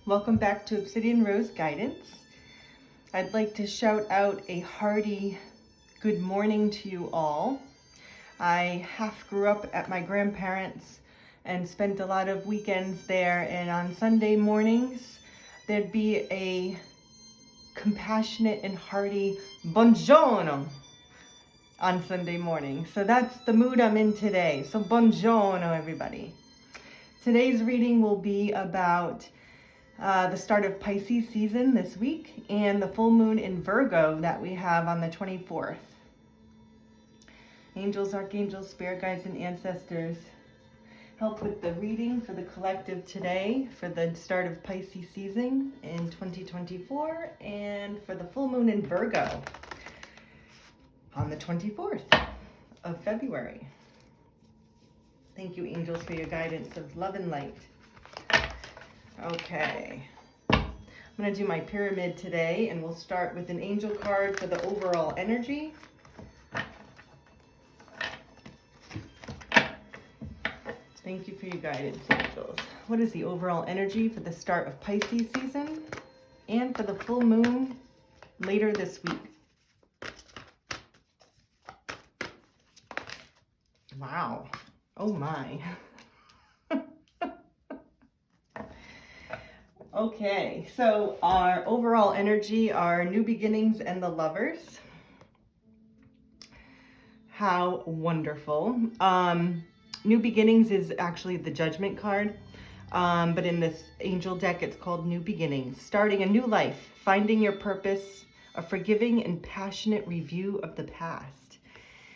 welcome back to Obsidian Rose Guidance. I'd like to shout out a hearty good morning to you all. I half grew up at my grandparents' and spent a lot of weekends there, and on Sunday mornings there'd be a compassionate and hearty buongiorno on Sunday morning. So that's the mood I'm in today. So buongiorno, everybody. Today's reading will be about the start of Pisces season this week and the full moon in Virgo that we have on the 24th. Angels, archangels, spirit guides, and ancestors, help with the reading for the collective today for the start of Pisces season in 2024 and for the full moon in Virgo on the 24th of February. Thank you, angels, for your guidance of love and light. Okay, I'm going to do my pyramid today, and we'll start with an angel card for the overall energy. Thank you for your guidance, angels. What is the overall energy for the start of Pisces season and for the full moon later this week? Wow. Oh my. Okay, so our overall energy are new beginnings and the lovers. How wonderful. New beginnings is actually the judgment card, but in this angel deck it's called new beginnings. Starting a new life, finding your purpose, a forgiving and passionate review of the past.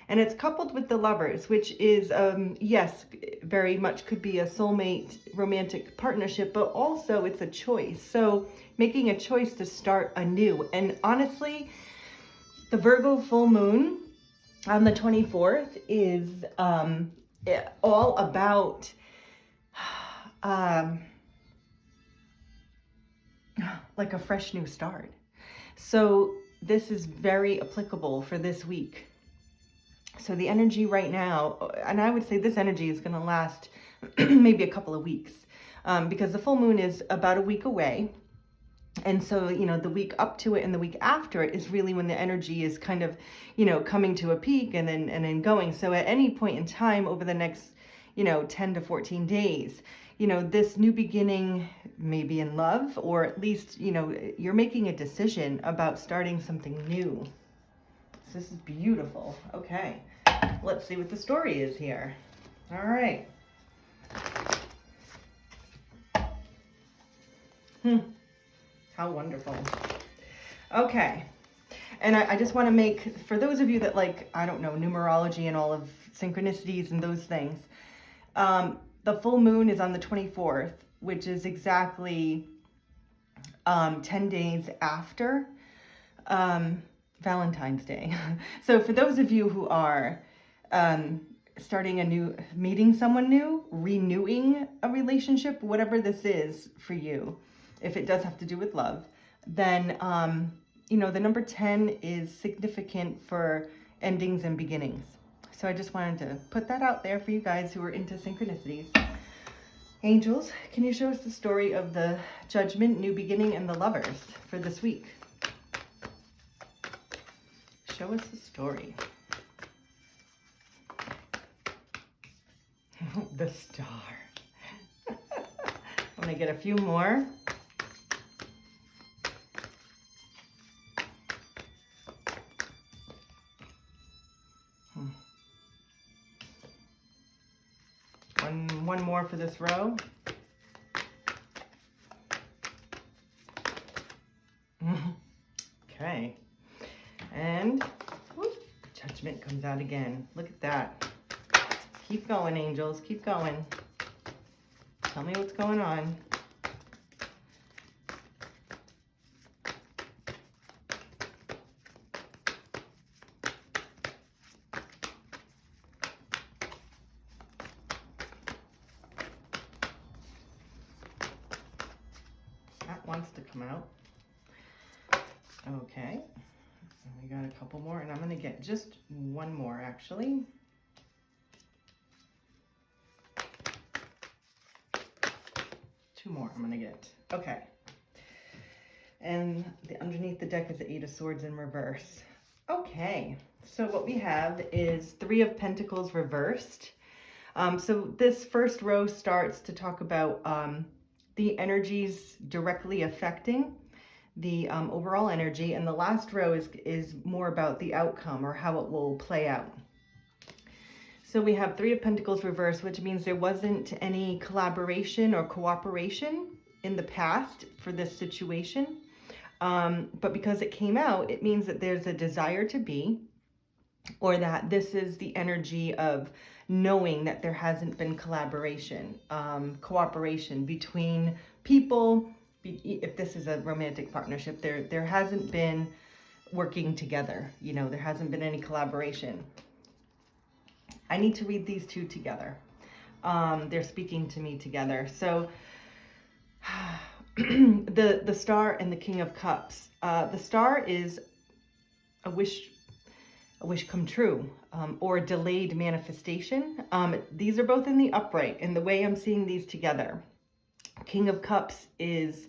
And it's coupled with the lovers, which is, yes, very much could be a soulmate romantic partnership, but also it's a choice. So making a choice to start anew. And honestly, the Virgo full moon on the 24th is all about like a fresh new start. So this is very applicable for this week. So the energy right now, and I would say this energy is going to last maybe a couple of weeks, because the full moon is about a week away. And so, the week up to it and the week after it is really when the energy is kind of, coming to a peak and then going. So at any point in time over the next, 10 to 14 days, this new beginning may be in love, or at least, you're making a decision about starting something new. So this is beautiful. Okay, let's see what the story is here. All right. How wonderful. Okay. And I just want to make, for those of you that like, I don't know, numerology and all of synchronicities and those things, the full moon is on the 24th, which is exactly 10 days after Valentine's Day. So for those of you who are starting a new, meeting someone new, renewing a relationship, whatever this is for you, if it does have to do with love, then, the number 10 is significant for endings and beginnings. So I just wanted to put that out there for you guys who are into synchronicities. Angels, can you show us the story of the judgment, new beginning, and the lovers for this week? Show us the story. The star. I'm going to get a few more. One more for this row. Okay. And whoop, judgment comes out again. Look at that. Keep going, angels. Keep going. Tell me what's going on. That wants to come out. Okay. We got a couple more, and I'm going to get just one more, actually. Two more I'm going to get. Okay. And underneath the deck is the Eight of Swords in reverse. Okay, so what we have is Three of Pentacles reversed. So this first row starts to talk about the energies directly affecting the overall energy. And the last row is more about the outcome or how it will play out. So we have Three of Pentacles reversed, which means there wasn't any collaboration or cooperation in the past for this situation. But because it came out, it means that there's a desire to be, or that this is the energy of knowing that there hasn't been collaboration, cooperation between people. If this is a romantic partnership, there hasn't been working together. You know, there hasn't been any collaboration. I need to read these two together. They're speaking to me together. So the Star and the King of Cups. The Star is a wish come true, or a delayed manifestation. These are both in the upright, and the way I'm seeing these together. King of Cups is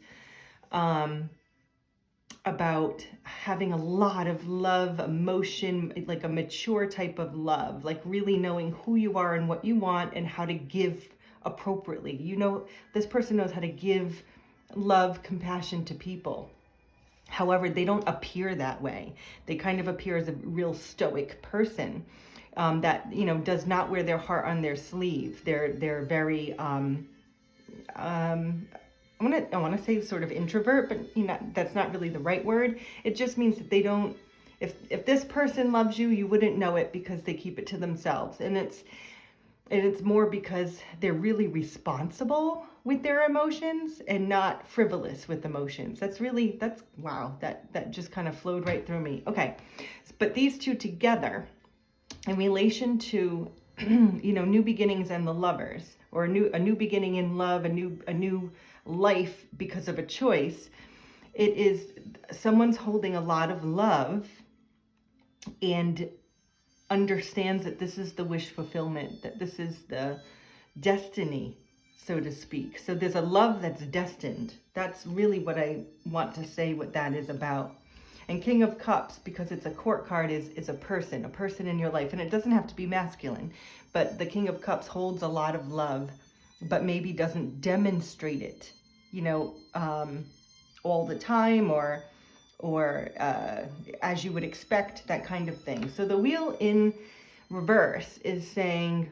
about having a lot of love, emotion, like a mature type of love, like really knowing who you are and what you want and how to give appropriately. You know, this person knows how to give love, compassion to people. However, they don't appear that way. They kind of appear as a real stoic person that, you know, does not wear their heart on their sleeve. They're very I want to say sort of introvert, but you know, that's not really the right word. It just means that they don't, if this person loves you, you wouldn't know it because they keep it to themselves. And it's more because they're really responsible with their emotions and not frivolous with emotions. Wow, that just kind of flowed right through me. Okay, but these two together in relation to, you know, new beginnings and the Lovers, or a new beginning in love, a new life because of a choice. It is someone's holding a lot of love and understands that this is the wish fulfillment, that this is the destiny, so to speak. So there's a love that's destined. That's really what I want to say, what that is about. And King of Cups, because it's a court card, is a person in your life. And it doesn't have to be masculine, but the King of Cups holds a lot of love, but maybe doesn't demonstrate it, you know, all the time or as you would expect, that kind of thing. So the Wheel in reverse is saying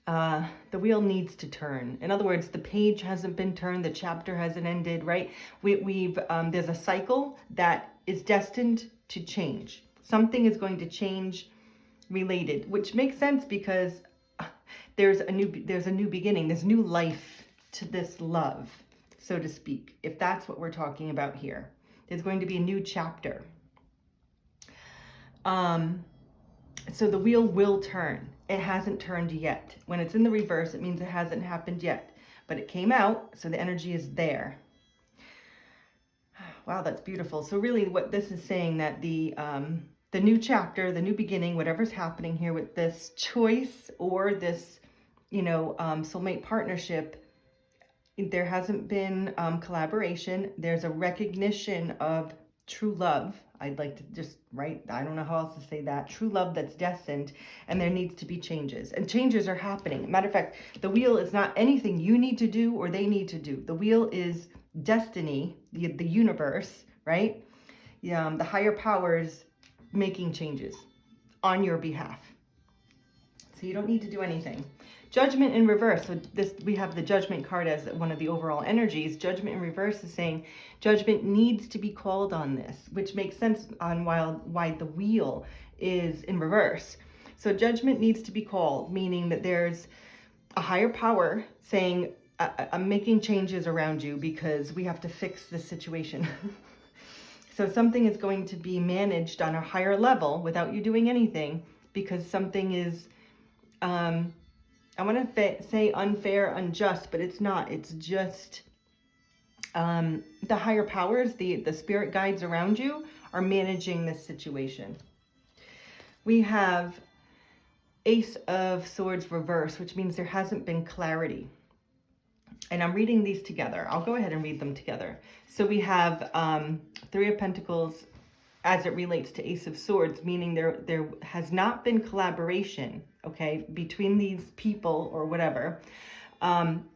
the wheel needs to turn. In other words, the page hasn't been turned, the chapter hasn't ended, right? There's a cycle that is destined to change. Something is going to change related, which makes sense because there's a new beginning, there's new life to this love, so to speak, if that's what we're talking about here. There's going to be a new chapter. So the wheel will turn. It hasn't turned yet. When it's in the reverse, it means it hasn't happened yet, but it came out, so the energy is there. Wow, that's beautiful. So really what this is saying, that the new chapter, the new beginning, whatever's happening here with this choice or this, you know, soulmate partnership, there hasn't been collaboration. There's a recognition of true love. I'd like to just write, I don't know how else to say that. True love that's destined, and there needs to be changes. And changes are happening. Matter of fact, the wheel is not anything you need to do or they need to do. The wheel is destiny, the universe, right? The higher powers making changes on your behalf. So you don't need to do anything. Judgment in reverse. So we have the Judgment card as one of the overall energies. Judgment in reverse is saying judgment needs to be called on this, which makes sense on why the wheel is in reverse. So judgment needs to be called, meaning that there's a higher power saying, I'm making changes around you because we have to fix this situation. So something is going to be managed on a higher level without you doing anything, because something is, I want to say unfair, unjust, but it's not. It's just the higher powers, the spirit guides around you are managing this situation. We have Ace of Swords reverse, which means there hasn't been clarity. And I'm reading these together. I'll go ahead and read them together. So we have Three of Pentacles as it relates to Ace of Swords, meaning there has not been collaboration, okay, between these people or whatever,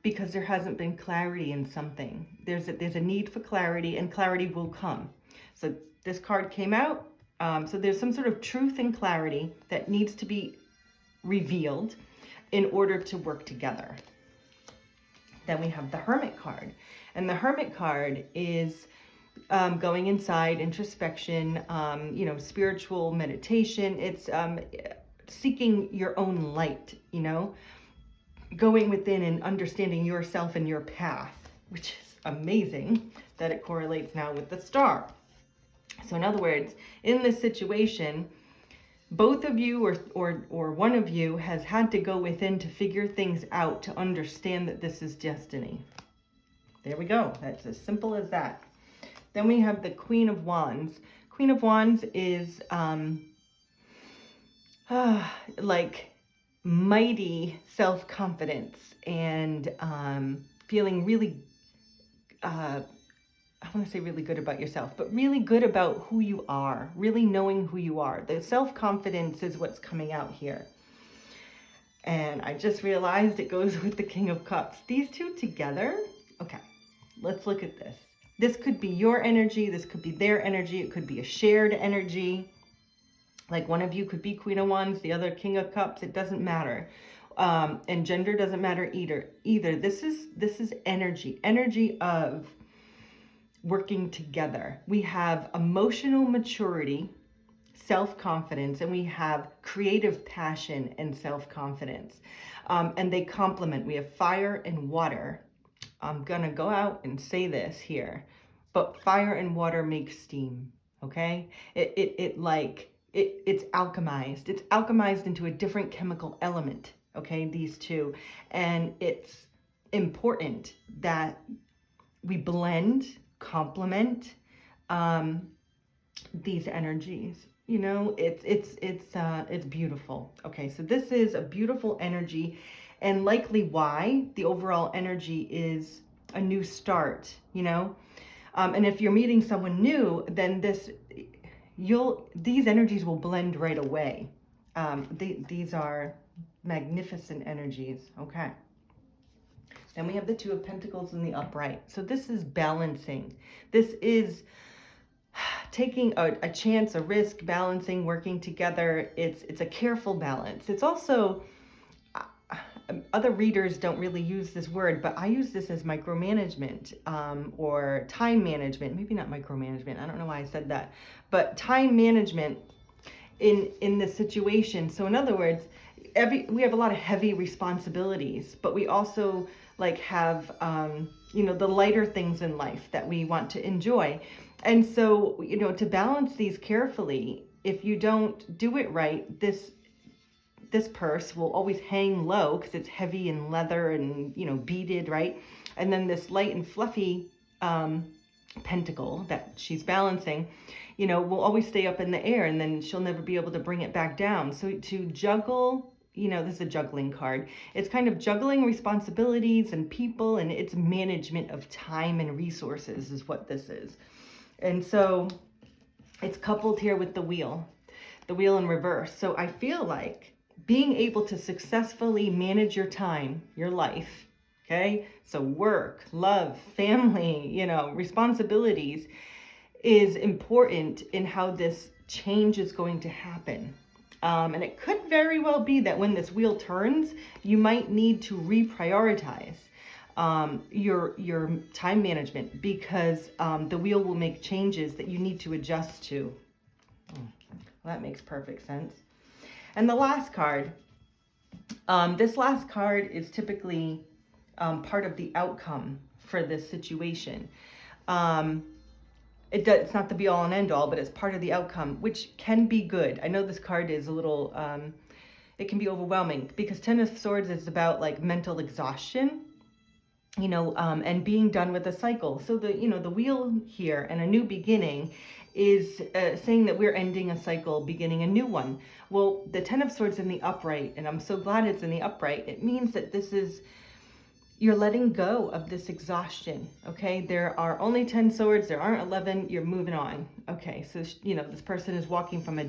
because there hasn't been clarity in something. There's a need for clarity, and clarity will come. So this card came out. So there's some sort of truth and clarity that needs to be revealed in order to work together. Then we have the Hermit card. And the Hermit card is going inside, introspection, spiritual meditation. It's seeking your own light, going within and understanding yourself and your path, which is amazing that it correlates now with the star. So in other words, in this situation, both of you or one of you has had to go within to figure things out, to understand that this is destiny. There we go. That's as simple as that. Then we have the Queen of Wands. Queen of Wands is like mighty self-confidence and feeling really, I want to say really good about yourself, but really good about who you are, really knowing who you are. The self-confidence is what's coming out here. And I just realized it goes with the King of Cups. These two together, okay, let's look at this. This could be your energy, this could be their energy, it could be a shared energy. Like one of you could be Queen of Wands, the other King of Cups, it doesn't matter. And gender doesn't matter either. This is energy of working together. We have emotional maturity, self-confidence, and we have creative passion and self-confidence. And they complement. We have fire and water. I'm gonna go out and say this here, but fire and water make steam, okay? It's alchemized. It's alchemized into a different chemical element, okay, these two. And it's important that we blend, complement these energies. It's beautiful. Okay, so this is a beautiful energy, and likely why the overall energy is a new start, and if you're meeting someone new, then these energies will blend right away. These are magnificent energies. Okay. Then we have the Two of Pentacles in the upright. So this is balancing. This is taking a chance, a risk, balancing, working together. It's a careful balance. It's also, other readers don't really use this word, but I use this as micromanagement or time management. Maybe not micromanagement. I don't know why I said that. But time management in this situation. So in other words, we have a lot of heavy responsibilities, but we also have the lighter things in life that we want to enjoy. And so to balance these carefully, if you don't do it right, this purse will always hang low because it's heavy and leather and beaded, right? And then this light and fluffy pentacle that she's balancing will always stay up in the air, and then she'll never be able to bring it back down. So to juggle, this is a juggling card. It's kind of juggling responsibilities and people, and it's management of time and resources is what this is. And so it's coupled here with the wheel in reverse. So I feel like being able to successfully manage your time, your life, okay? So work, love, family, responsibilities is important in how this change is going to happen. And it could very well be that when this wheel turns, you might need to reprioritize your time management, because the wheel will make changes that you need to adjust to. Well, that makes perfect sense. And the last card, this last card is typically part of the outcome for this situation. It's not the be all and end all, but it's part of the outcome, which can be good. I know this card is a little, it can be overwhelming, because Ten of Swords is about mental exhaustion, and being done with a cycle. So the wheel here and a new beginning is saying that we're ending a cycle, beginning a new one. Well, the Ten of Swords in the upright, and I'm so glad it's in the upright, it means that this is you're letting go of this exhaustion, okay? There are only 10 swords, there aren't 11, you're moving on. Okay, so, you know, this person is walking from a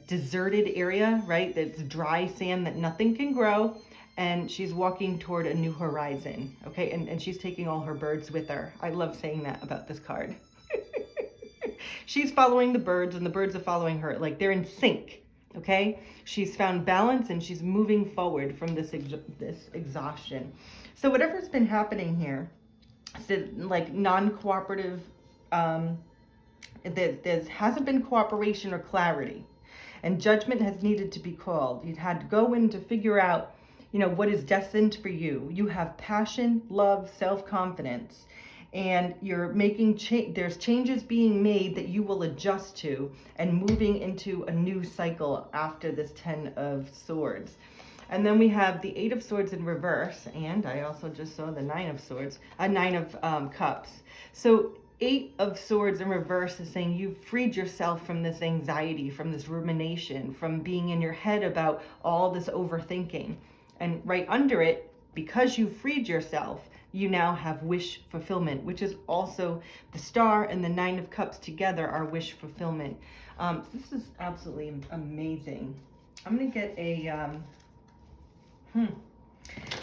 deserted area, right? That's dry sand that nothing can grow, and she's walking toward a new horizon, okay? And she's taking all her birds with her. I love saying that about this card. She's following the birds, and the birds are following her. Like, they're in sync, okay? She's found balance, and she's moving forward from this exhaustion. So whatever's been happening here, like non-cooperative, there hasn't been cooperation or clarity, and judgment has needed to be called. You've had to go in to figure out, you know, what is destined for you. You have passion, love, self-confidence, and you're making there's changes being made that you will adjust to, and moving into a new cycle after this 10 of Swords. And then we have the 8 of Swords in reverse, and I also just saw the 9 of Swords, 9 of Cups. So 8 of Swords in reverse is saying you've freed yourself from this anxiety, from this rumination, from being in your head about all this overthinking. And right under it, because you freed yourself, you now have wish fulfillment, which is also the Star and the 9 of Cups together are wish fulfillment. This is absolutely amazing. I'm going to get a...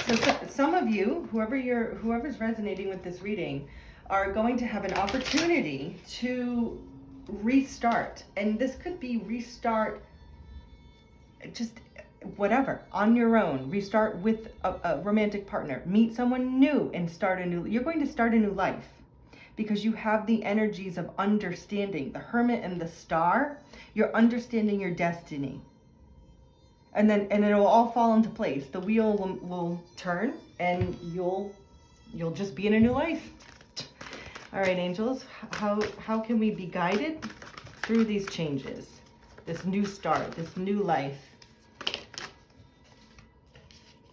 So some of you, whoever's resonating with this reading, are going to have an opportunity to restart. And this could be restart just whatever, on your own. Restart with a romantic partner. Meet someone new and you're going to start a new life. Because you have the energies of understanding. The Hermit and the Star, you're understanding your destiny. And it'll all fall into place. The wheel will turn, and you'll just be in a new life. All right, angels, how can we be guided through these changes? This new start, this new life.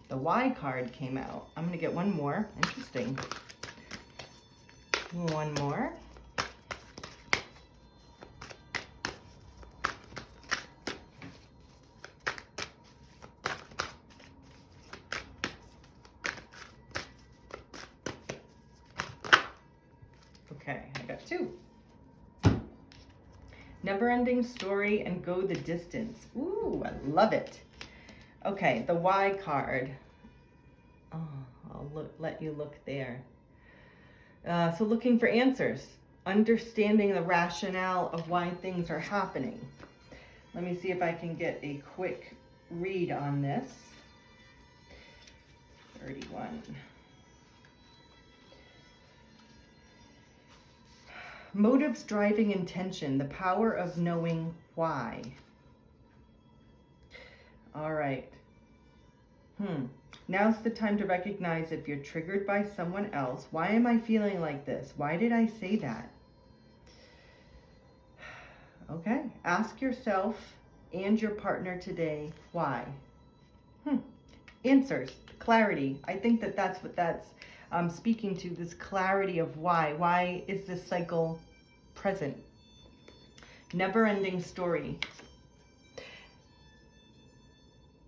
The Y card came out. I'm going to get one more. Interesting. One more. Okay, I got 2. Never-ending story and go the distance. Ooh, I love it. Okay, the Y card. Oh, I'll let you look there. So looking for answers. Understanding the rationale of why things are happening. Let me see if I can get a quick read on this. 31. Motives driving intention, the power of knowing why. All right. Now's the time to recognize if you're triggered by someone else. Why am I feeling like this? Why did I say that? Okay. Ask yourself and your partner today, why? Answers, clarity. I think that's what that's speaking to, this clarity of why. Why is this cycle present? Never-ending story.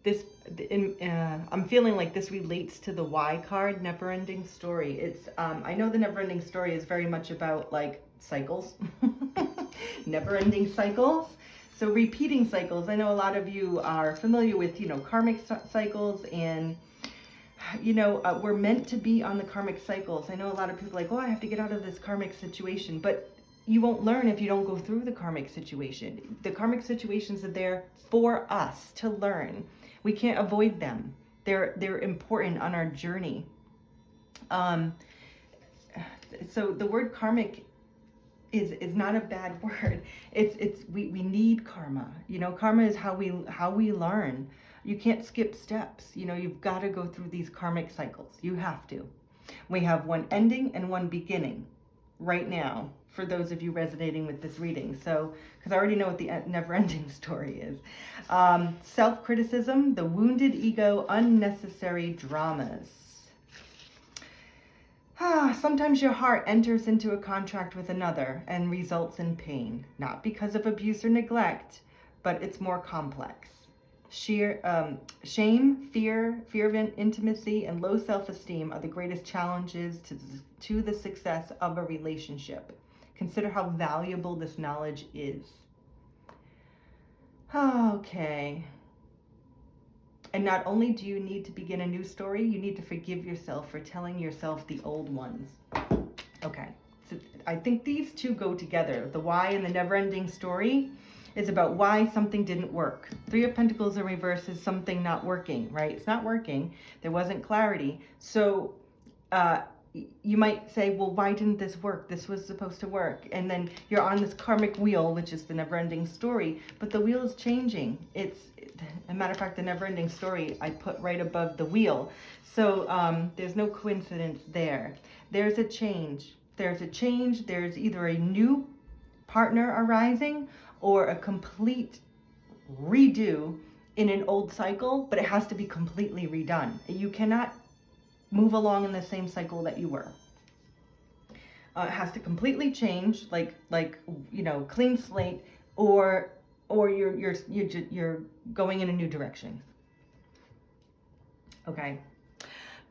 I'm feeling like this relates to the Y card, never-ending story. It's I know the never-ending story is very much about like cycles, never-ending cycles. So repeating cycles. I know a lot of you are familiar with, you know, karmic cycles, and you know, we're meant to be on the karmic cycles. I know a lot of people are like, oh, I have to get out of this karmic situation, but you won't learn if you don't go through the karmic situation. The karmic situations are there for us to learn. We can't avoid them. They're important on our journey. So the word karmic is not a bad word. We need karma. You know, karma is how we learn. You can't skip steps. You know, you've got to go through these karmic cycles. You have to. We have one ending and one beginning right now, for those of you resonating with this reading. So, because I already know what the never-ending story is. Self-criticism, the wounded ego, unnecessary dramas. Sometimes your heart enters into a contract with another and results in pain, not because of abuse or neglect, but it's more complex. Shame, fear of intimacy, and low self-esteem are the greatest challenges to the success of a relationship. Consider how valuable this knowledge is. Okay. And not only do you need to begin a new story, you need to forgive yourself for telling yourself the old ones. Okay. So I think these two go together. The why and the never-ending story is about why something didn't work. Three of Pentacles in reverse is something not working, right? It's not working. There wasn't clarity. So you might say, well, why didn't this work? This was supposed to work. And then you're on this karmic wheel, which is the never-ending story, but the wheel is changing. As a matter of fact, the never-ending story I put right above the wheel. So there's no coincidence there. There's a change. There's a change. There's either a new partner arising or a complete redo in an old cycle, but it has to be completely redone. You cannot move along in the same cycle that you were. It has to completely change, like clean slate, or you're going in a new direction. Okay,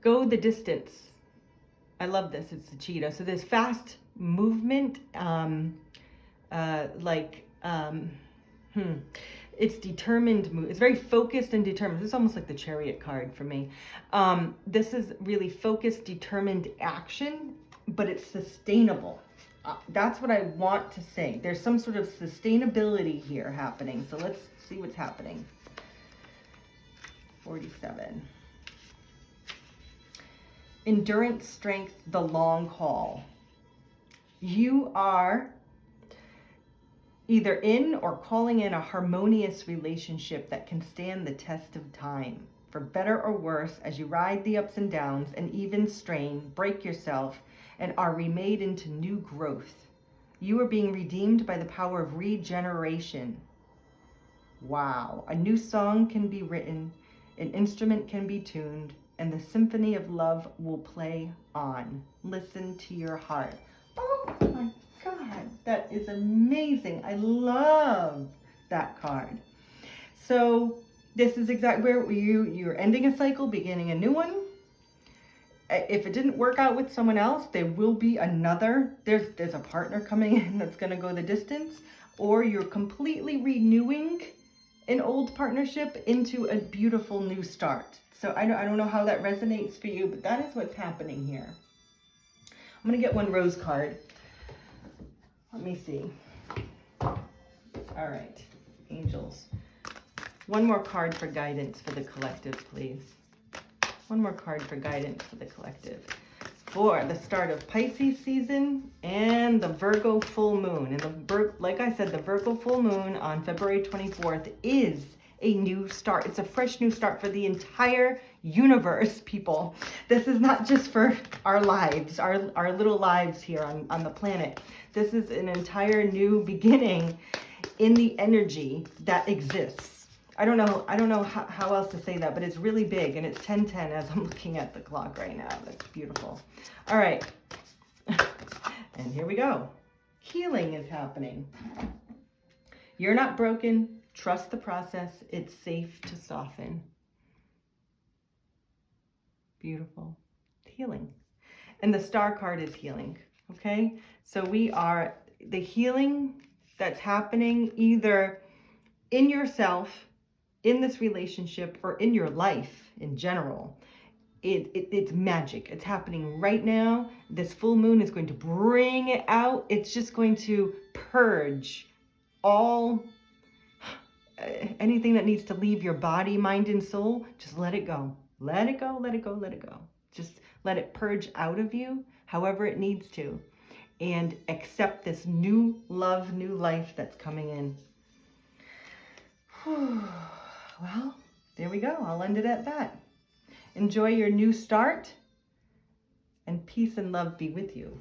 go the distance. I love this. It's a cheetah. So there's fast movement, it's determined move. It's very focused and determined. This is almost like the Chariot card for me. This is really focused, determined action, but it's sustainable. That's what I want to say. There's some sort of sustainability here happening. So let's see what's happening. 47. Endurance, strength, the long haul. You are either in or calling in a harmonious relationship that can stand the test of time. For better or worse, as you ride the ups and downs and even strain, break yourself, and are remade into new growth. You are being redeemed by the power of regeneration. Wow. A new song can be written, an instrument can be tuned, and the symphony of love will play on. Listen to your heart. Oh my God, that is amazing. I love that card. So this is exactly where you're ending a cycle, beginning a new one. If it didn't work out with someone else, there will be another. There's a partner coming in that's going to go the distance, or you're completely renewing an old partnership into a beautiful new start. So I don't know how that resonates for you, but that is what's happening here. I'm going to get one rose card. Let me see. All right, angels. One more card for guidance for the collective, please. One more card for guidance for the collective. For the start of Pisces season and the Virgo full moon. And like I said, the Virgo full moon on February 24th is a new start. It's a fresh new start for the entire universe, people. This is not just for our lives, our little lives here on the planet. This is an entire new beginning in the energy that exists. I don't know how else to say that, but it's really big, and it's 10:10 as I'm looking at the clock right now. That's beautiful. All right. And here we go. Healing is happening. You're not broken. Trust the process. It's safe to soften. Beautiful. Healing. And the star card is healing. Okay? So the healing that's happening either in yourself, in this relationship, or in your life in general. It's magic. It's happening right now. This full moon is going to bring it out. It's just going to purge all anything that needs to leave your body, mind, and soul. Just let it go. Let it go, let it go, let it go. Just let it purge out of you however it needs to. And accept this new love, new life that's coming in. Well, there we go. I'll end it at that. Enjoy your new start, and peace and love be with you.